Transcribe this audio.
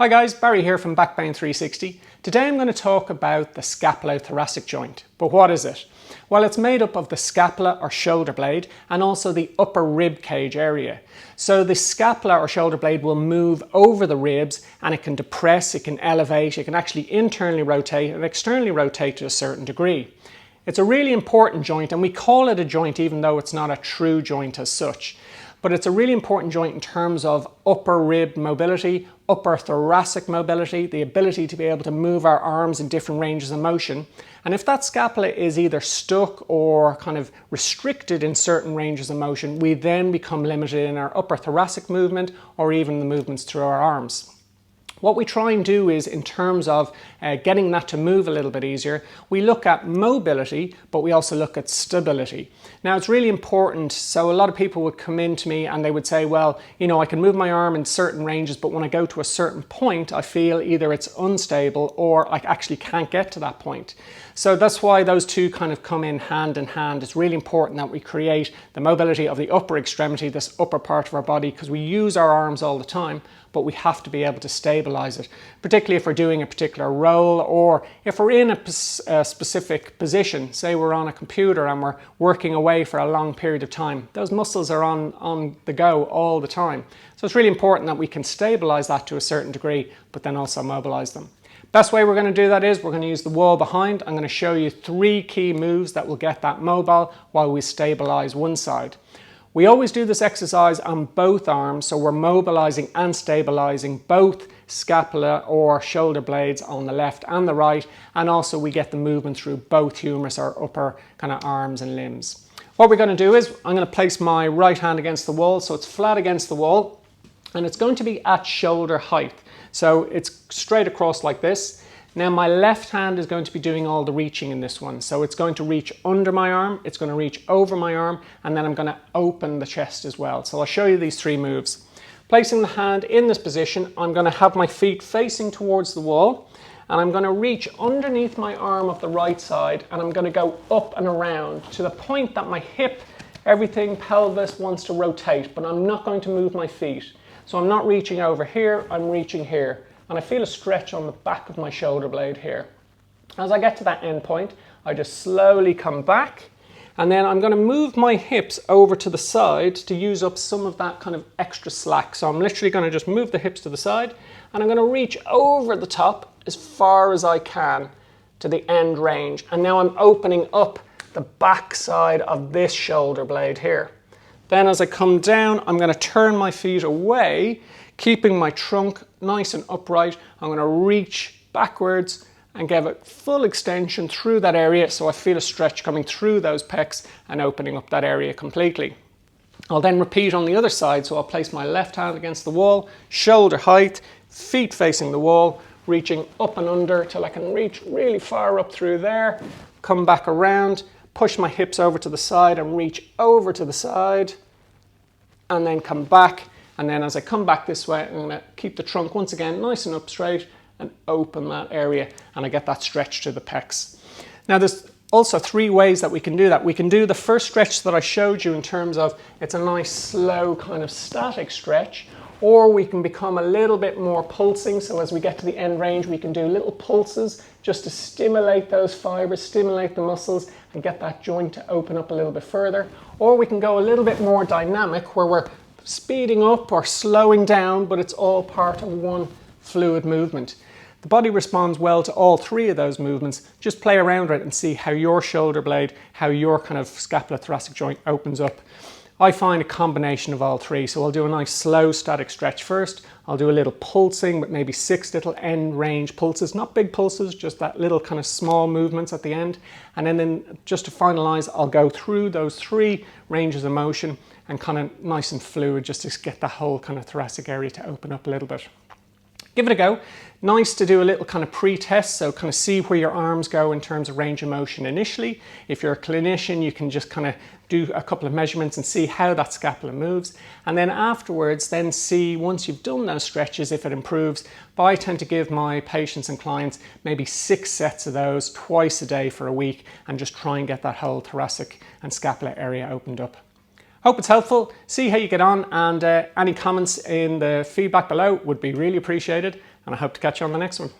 Hi guys, Barry here from BackPain 360. Today I'm going to talk about the scapula-thoracic joint. But what is it? Well, it's made up of the scapula or shoulder blade and also the upper rib cage area. So the scapula or shoulder blade will move over the ribs and it can depress, it can elevate, it can actually internally rotate and externally rotate to a certain degree. It's a really important joint and we call it a joint even though it's not a true joint as such. But it's a really important joint in terms of upper rib mobility, upper thoracic mobility, the ability to be able to move our arms in different ranges of motion. And if that scapula is either stuck or kind of restricted in certain ranges of motion, we then become limited in our upper thoracic movement or even the movements through our arms. What we try and do is, in terms of getting that to move a little bit easier, we look at mobility, but we also look at stability. Now, it's really important. So a lot of people would come in to me and they would say, well, you know, I can move my arm in certain ranges, but when I go to a certain point, I feel either it's unstable or I actually can't get to that point. So that's why those two kind of come in hand. It's really important that we create the mobility of the upper extremity, this upper part of our body, because we use our arms all the time, but we have to be able to stabilize it, particularly if we're doing a particular role or if we're in a specific position. Say we're on a computer and we're working away for a long period of time. Those muscles are on the go all the time. So it's really important that we can stabilize that to a certain degree, but then also mobilize them. Best way we're going to do that is we're going to use the wall behind. I'm going to show you 3 key moves that will get that mobile while we stabilize one side. We always do this exercise on both arms, so we're mobilizing and stabilizing both scapula or shoulder blades on the left and the right, and also we get the movement through both humerus or upper kind of arms and limbs. What we're going to do is I'm going to place my right hand against the wall, so it's flat against the wall, and it's going to be at shoulder height. So it's straight across like this. Now my left hand is going to be doing all the reaching in this one. So it's going to reach under my arm, it's going to reach over my arm, and then I'm going to open the chest as well. So I'll show you these 3 moves. Placing the hand in this position, I'm going to have my feet facing towards the wall, and I'm going to reach underneath my arm of the right side, and I'm going to go up and around to the point that my hip, everything, pelvis wants to rotate, but I'm not going to move my feet. So I'm not reaching over here, I'm reaching here. And I feel a stretch on the back of my shoulder blade here. As I get to that end point, I just slowly come back, and then I'm going to move my hips over to the side to use up some of that kind of extra slack. So I'm literally going to just move the hips to the side, and I'm going to reach over the top as far as I can to the end range. And now I'm opening up the back side of this shoulder blade here. Then as I come down, I'm going to turn my feet away, keeping my trunk nice and upright. I'm going to reach backwards and give it full extension through that area, so I feel a stretch coming through those pecs and opening up that area completely. I'll then repeat on the other side, so I'll place my left hand against the wall, shoulder height, feet facing the wall, reaching up and under till I can reach really far up through there, come back around, push my hips over to the side and reach over to the side, and then come back. And then as I come back this way, I'm going to keep the trunk once again nice and up straight and open that area, and I get that stretch to the pecs. Now there's also 3 ways that we can do that. We can do the first stretch that I showed you in terms of it's a nice slow kind of static stretch, or we can become a little bit more pulsing. So as we get to the end range, we can do little pulses just to stimulate those fibers, stimulate the muscles and get that joint to open up a little bit further. Or we can go a little bit more dynamic where we're speeding up or slowing down, but it's all part of one fluid movement. The body responds well to all 3 of those movements. Just play around with it and see how your shoulder blade, how your kind of scapula-thoracic joint opens up. I find a combination of all 3. So I'll do a nice slow static stretch first. I'll do a little pulsing with maybe 6 little end range pulses, not big pulses, just that little kind of small movements at the end. And then just to finalize, I'll go through those 3 ranges of motion and kind of nice and fluid just to get the whole kind of thoracic area to open up a little bit. Give it a go. Nice to do a little kind of pre-test, so kind of see where your arms go in terms of range of motion initially. If you're a clinician, you can just kind of do a couple of measurements and see how that scapula moves. And then afterwards, then see, once you've done those stretches, if it improves. But I tend to give my patients and clients maybe 6 sets of those twice a day for a week and just try and get that whole thoracic and scapula area opened up. Hope it's helpful. See how you get on, and any comments in the feedback below would be really appreciated. and I hope to catch you on the next one.